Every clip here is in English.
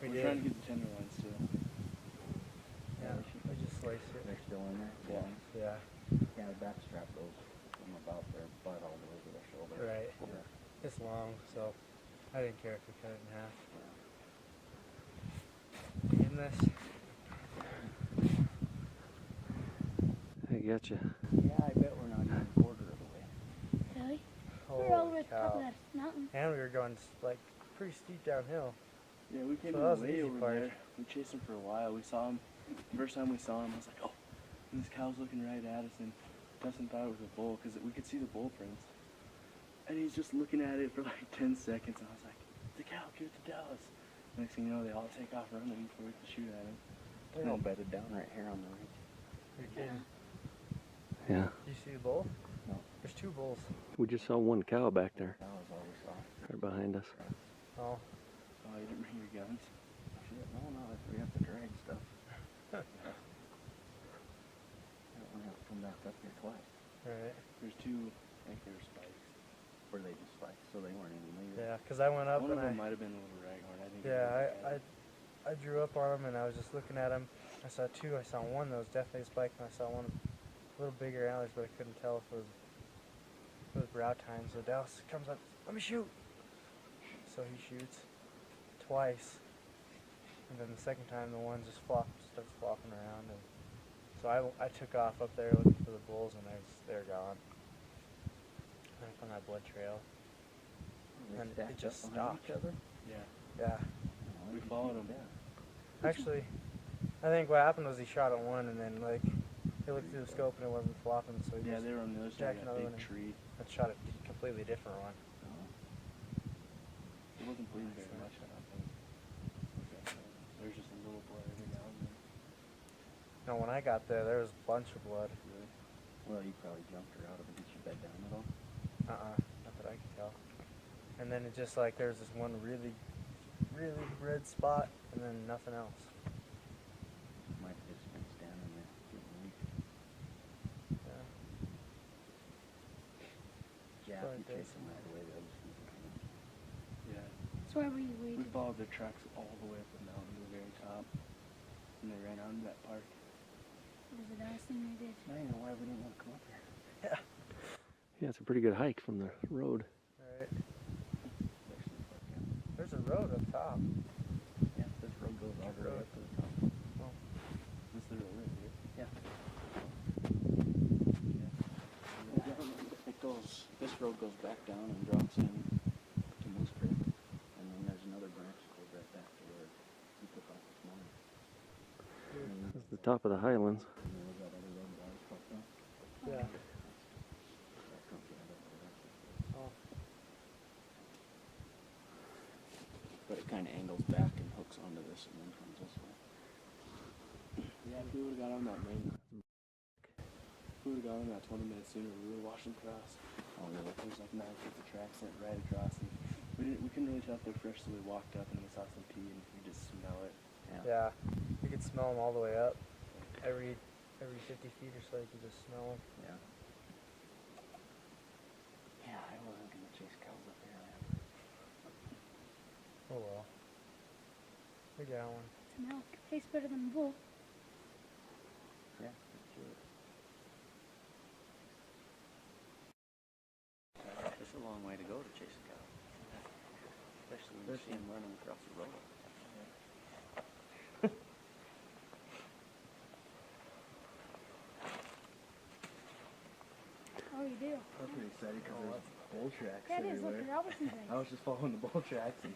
We're trying to get the tenderloins too. Yeah, we just sliced it. They're still in there? Yeah. Yeah, the back strap goes from about their butt all the way to their shoulder. Right. Yeah. It's long, so I didn't care if we cut it in half. In this. I getcha. Yeah, I bet we're not even a quarter of the way. Really? We're all the way Holy at the top of cow. that mountain. And we were going like pretty steep downhill. Yeah, we came So that was the way easy over part. there. We chased him for a while. We saw him. The first time we saw him, I was like, oh. And this cow's looking right at us, and Dustin thought it was a bull because we could see the bull prints. And he's just looking at it for like 10 seconds, and I was like, the cow, give it to Dallas. Next thing you know, they all take off running before we can shoot at him. They're all bedded down right here on the ridge. You're kidding. Yeah. Did you see the bull? No. There's two bulls. We just saw one cow back there, That was all we saw. right behind us. Oh. Oh, you didn't bring your guns? Shit, no, we have to drag stuff. I don't want to have to come back up here twice. Alright. There's two, I think there's spikes. Were they just spikes? So they weren't even legal. Yeah, because I went up One and of them might have been a little raghorn, I think. I drew up on them and I was just looking at them. I saw two. I saw one that was definitely spiked, and I saw one a little bigger antlers, but I couldn't tell if it was brow tine. So Dallas comes up, let me shoot. So he shoots twice, and then the second time the one just starts flopping around, and so I took off up there looking for the bulls, and they're gone. And I found that blood trail, They and stacked it just up behind stopped. each other? Yeah. Yeah. Oh, We you followed can him. see Actually, I think what happened was he shot at one, and then like he looked through the scope and it wasn't flopping, so he Yeah, just they were on the other side jacked of that another one big and tree. shot a completely different one. that. Oh. It wasn't bleeding very much, I don't think. There's just a little blood every now and then. No, when I got there was a bunch of blood. Really. Well, you probably jumped her out of it. Did you bed down at all? Not that I could tell. And then it just like there's this one really red spot, and then nothing else. Might have just been standing there getting weak. Yeah. Yeah, Probably if you chase does. them all the way, they'll just keep coming. Yeah. So why were you We waiting? followed their tracks all the way up the mountain to the very top. And they ran out into that park. What was the last thing they did? Now you know why we didn't want to come up here. Yeah, it's a pretty good hike from the road. Alright. Especially fucking. There's a road up top. Yeah, this road goes all the way up to the top. Oh. This is the real road, dude. Yeah. It goes, this road goes back down and drops in to Moose Creek. And then there's another branch that goes right back to where we took off this morning. And It's the top of the highlands. then there's that other road that I was fucked up. Yeah. That's not good, I don't know that. Oh. But it kind of angles back and hooks onto this and then comes this way. Yeah, if we would have got on that main. If we would have got on that 20 minutes sooner, we would have watched them cross. Oh, really? There's like 9 feet of tracks went right across, and we couldn't really tell if they're fresh, so we walked up and we saw some pee, and we just smell it. Yeah. You could smell them all the way up. Every 50 feet or so, you could just smell them. Yeah. Yeah, I wasn't gonna chase cows up here, man. Oh well. We got one. Some elk. Tastes better than a bull. Yeah, let's do it. It's a long way to go to chase a cow. Especially when you see him running across the road. Oh, you do? I was pretty excited because there's bull tracks Yeah, it is. Look, everywhere. at Robertson's right. I was just following the bull tracks, and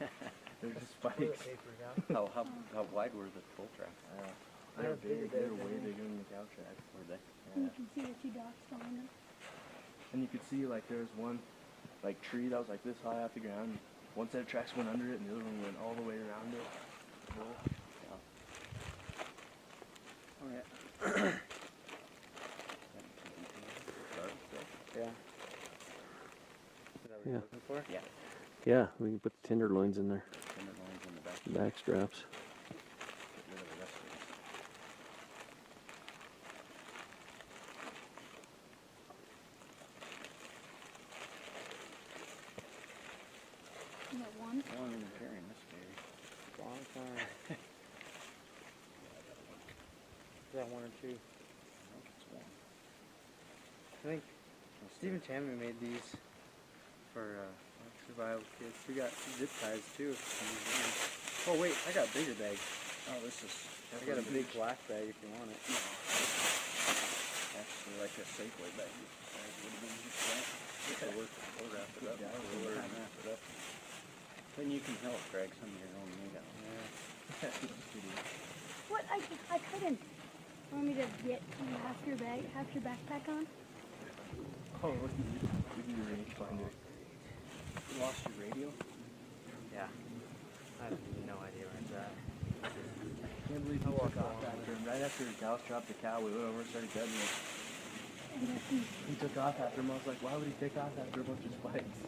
there's just spikes. How wide were the bull tracks? They were big. They were way bigger than the cow tracks. Were they? And Yeah. you can see the two dots behind them. And you could see like there was one like tree that was like this high off the ground. And one set of tracks went under it, and the other one went all the way around it. Bull. Oh yeah. Yeah. Is that what Yeah. you're looking for? Yeah. Yeah, we can put the tenderloins in there. Tenderloins in the back. Back straps. Get rid of the rest of it. You got one? I wasn't even carrying this baby. Bonk. Got one or two. It's warm. I think Stephen Tammy made these for survival kits. We got zip ties too. Oh wait, I got bigger bags. Oh, this is. I got a big black bag if you want it. Actually, like a Safeway bag. Would have been just that. We'll wrap it up. Yeah, We'll wrap it up. Then you can help drag some of your own meat out. Yeah. What? I couldn't. Want me to get half your backpack on? Oh, look at you. Look at your rangefinder. You lost your radio? Yeah. I have no idea where it's at. I can't believe he took off after him. Right after Gauss dropped the cow, we went over and started gutting it. And He took off after him. I was like, why would he take off after a bunch of spikes?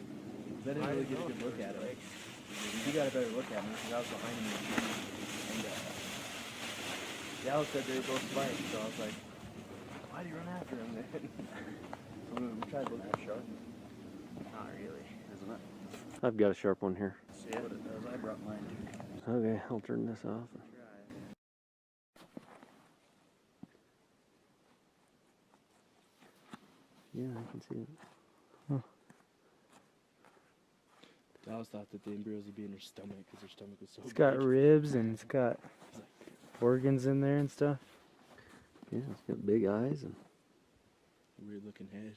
I didn't really get a good look at him. You got a better look at me because I was behind him in the tree. And Gauss said they were both spikes, so I was like, why do you run after him then? So we tried looking sharp. Not really. Isn't it? I've got a sharp one here. See what it does? I brought mine too. Okay, I'll turn this off. Yeah, I can see it. I always thought that the embryos would be in her stomach because her stomach was so It's got big. ribs and it's got organs in there and stuff. Yeah, it's got big eyes and Weird looking head.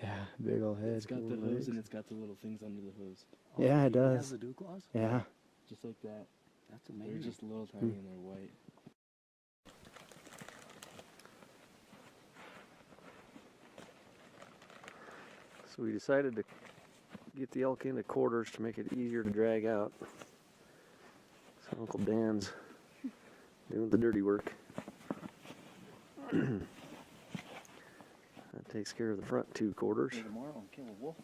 Yeah, big old head. It's got the hooves and it's got the little things under the hooves. Yeah, it It does. has the dew claws? Yeah. Just like that. That's They're amazing. just little tiny and they're white. so we decided to get the elk into quarters to make it easier to drag out. So Uncle Dan's doing the dirty work. That takes care of the front 2 quarters. Hey, tomorrow and kill a wolf.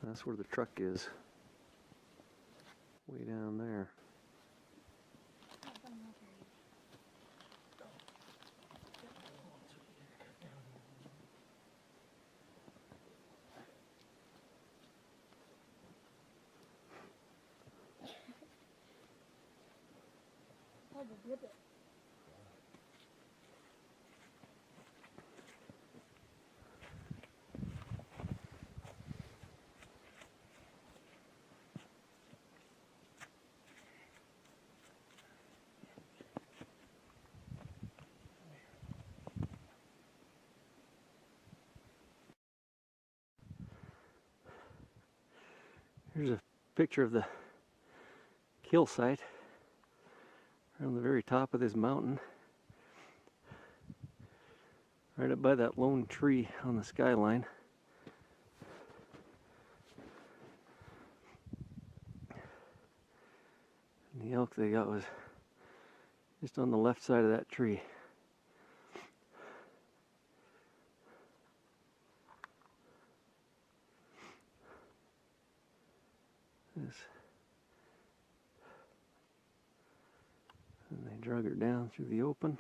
That's where the truck is. Way down there. Hard to grip it. Here's a picture of the kill site on the very top of this mountain. Right up by that lone tree on the skyline. And the elk they got was just on the left side of that tree. This. And they drug her down through the open.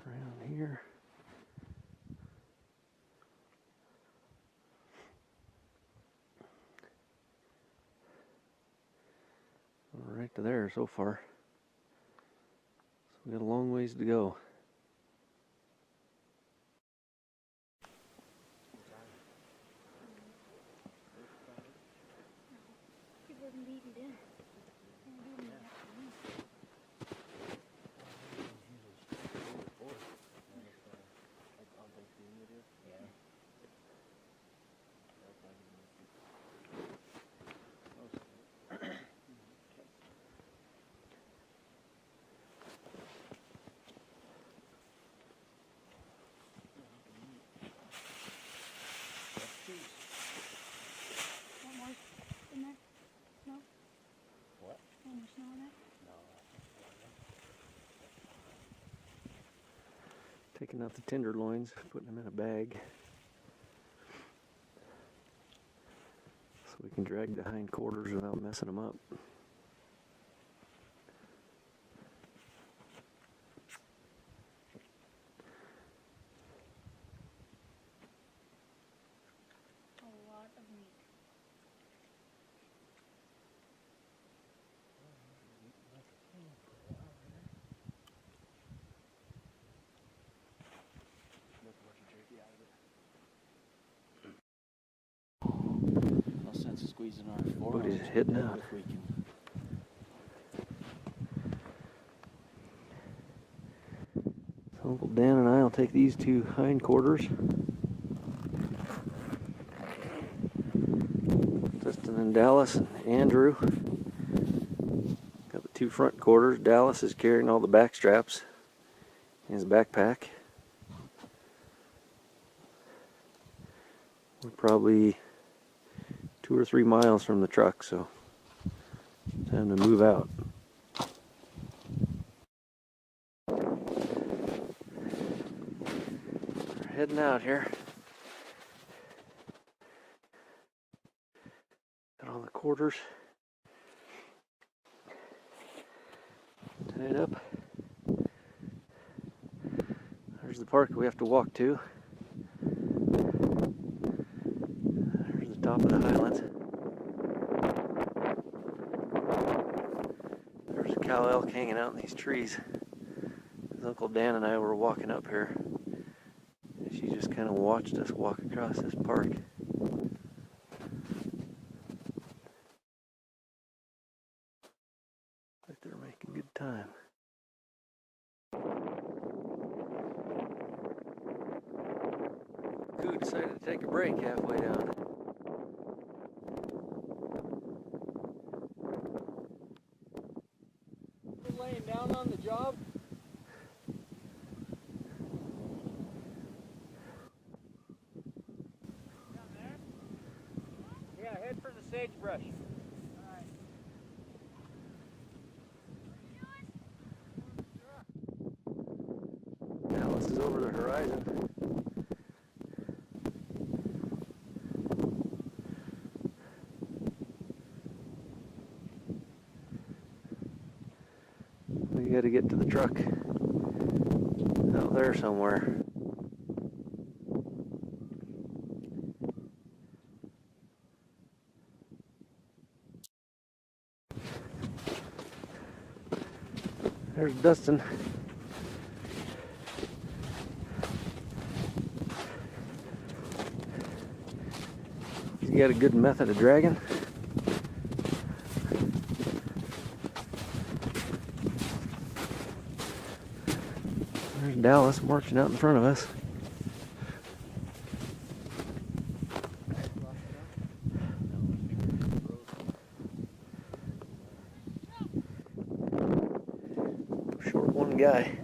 Around here. Right to there so far. So we got a long ways to go. It wasn't eaten dinner. much snow on that? Taking out the tenderloins, putting them in a bag. So we can drag the hindquarters without messing them up. A lot of meat. No sense of squeezing our But forearms he's too heading big out. if we can. Uncle Dan and I will take these two hindquarters. Dustin and Dallas and Andrew. Got the two front quarters. Dallas is carrying all the back straps in his backpack. We're probably 2 or 3 miles from the truck, so time to move out. We're heading out here. Got all the quarters tied up. There's the park we have to walk to. There's the top of the highlands. There's a cow elk hanging out in these trees. Uncle Dan and I were walking up here. She just kind of watched us walk across this park. Like they're making good time. Coo decided to take a break halfway down. We're laying down on the job. Yeah, head for the sagebrush. Dallas is over the horizon. We gotta get to the truck out there somewhere. There's Dustin. He's got a good method of dragging. There's Dallas marching out in front of us. Short one guy.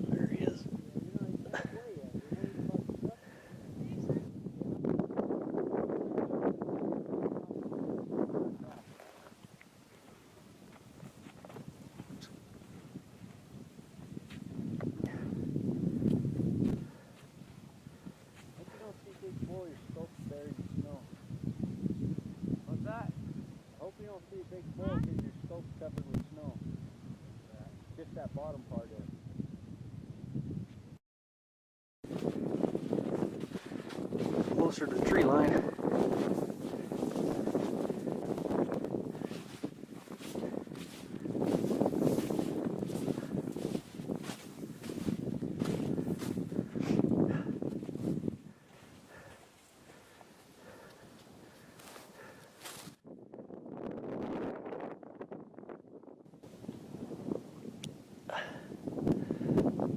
There he is. What's that? I hope you don't see a big bull because your scope's covered with snow. Just that bottom part there. Closer to the tree line.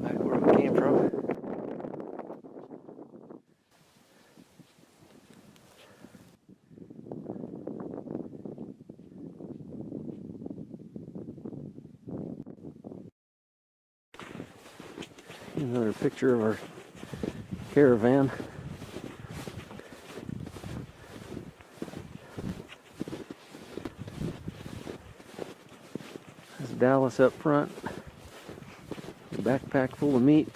Back where we came from. Another picture of our caravan. Dallas up front. Backpack full of meat.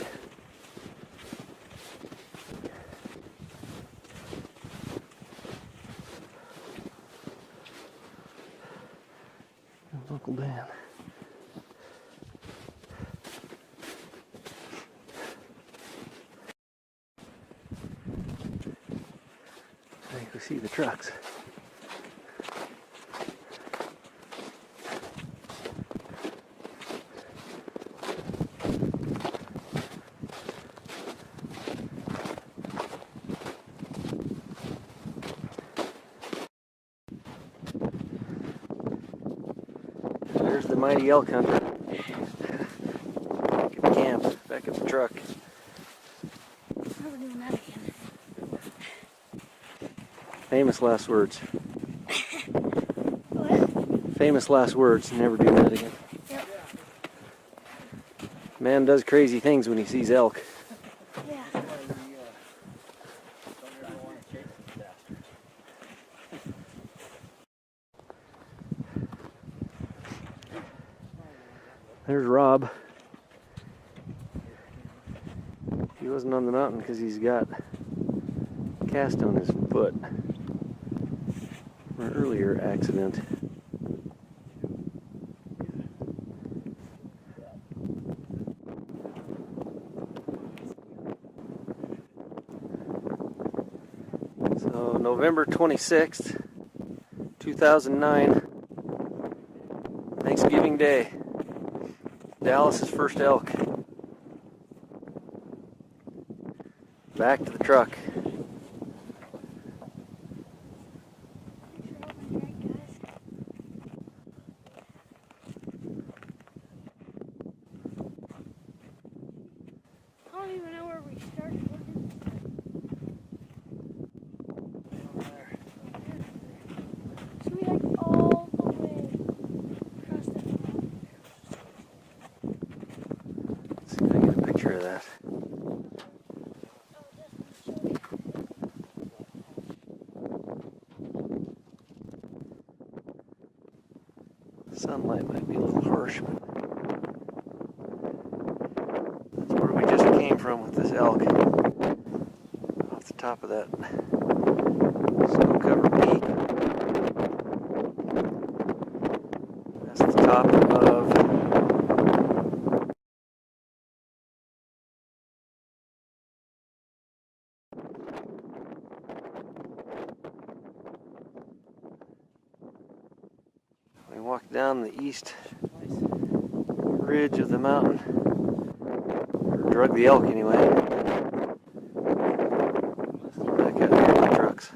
And Uncle Dan. I think we see the trucks. There's the mighty elk hunter. Back at the camp, back at the truck. Never doing that again. Famous last words. What? Famous last words. Never do that again. Yep. Man does crazy things when he sees elk. Yeah. Don't ever want to chase a disaster. There's Rob. He wasn't on the mountain because he's got a cast on his foot from an earlier accident. So November 26th, 2009, Thanksgiving Day. Dallas's first elk. Back to the truck. I don't even know where we started looking. So we hiked all the way across that mountain. Let's see if I can get a picture of that. Sunlight might be a little harsh, but that's where we just came from with this elk. Off the top of that snow-covered peak. That's the top of we walked down the east ridge of the mountain, or drug the elk anyway. Back out here to the trucks.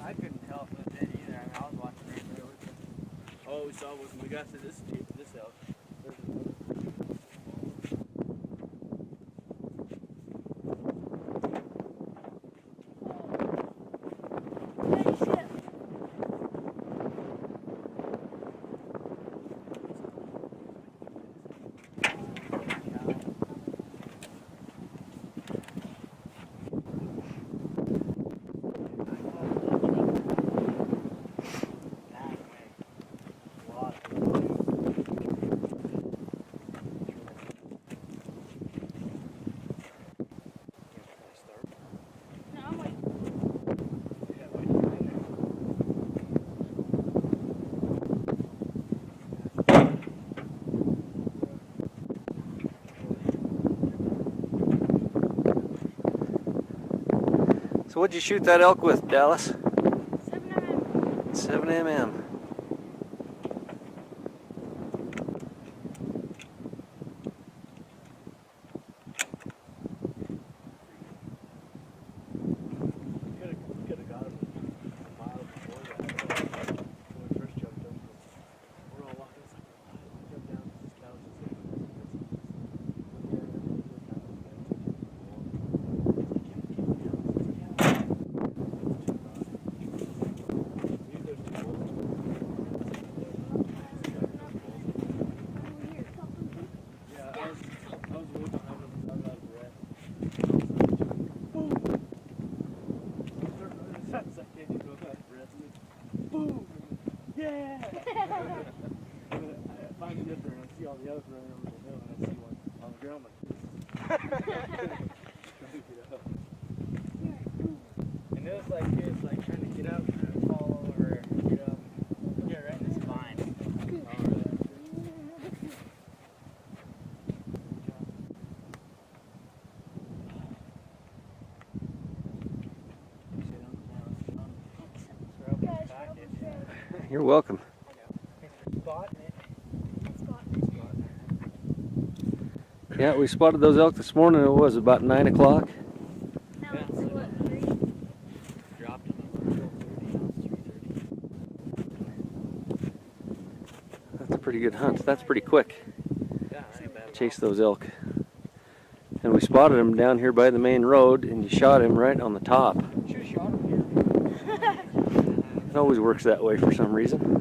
I couldn't tell if it did either. I mean, I was watching right there with you. All we saw was when we got to this elk. So what'd you shoot that elk with, Dallas? 7mm. 7mm. Could have got him a mile before that. When we first jumped up, we're all walking. It's like, jump down. This cow's just like, You're welcome. Thanks for spotting it. Nice spot. Yeah, we spotted those elk this morning. It was about 9 o'clock. Now Yeah. it's what, 3? Dropped them at 12:30, now it's 3:30. That's a pretty good hunt. That's pretty quick. Yeah, that ain't bad at all. Chase those elk. And we spotted him down here by the main road, and you shot him right on the top. Should've shot him here. It always works that way for some reason. We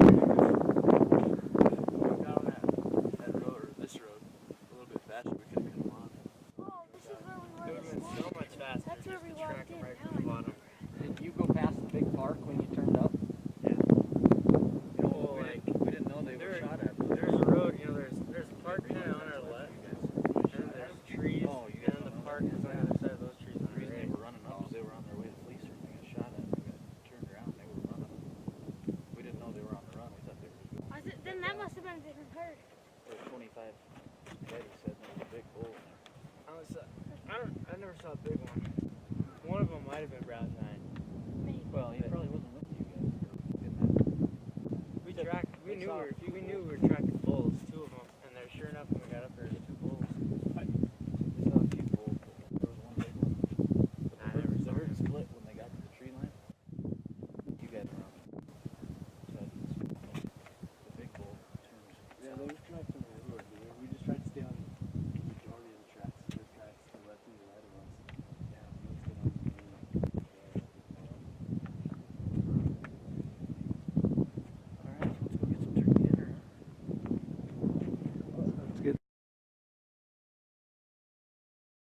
got on that road, or this road, a little bit faster. We could have cut him off. Oh, this is where we It were would this have been so morning. much faster. That's where just we to walked track 'em in. right Now from the I bottom. Did you go past the big park when you turned up? Well, like, We didn't know they were there- shot at. there's a road, you know, there's a park kind of on our left, and there's trees, Oh, you guys and the don't know park that. is on the other side of those trees on The our reason they right. were running up is they were on their way to fleece her. They got shot at. They got turned around. They were running. We didn't know they were on the run. We thought they were just going. Then that must have been a different herd. They were 25. Eddie said there was a big bull in there. I never saw a big one. One of them might have been brown giant. Maybe. Well, he probably wasn't with you guys. We tracked, we knew saw- we were, if you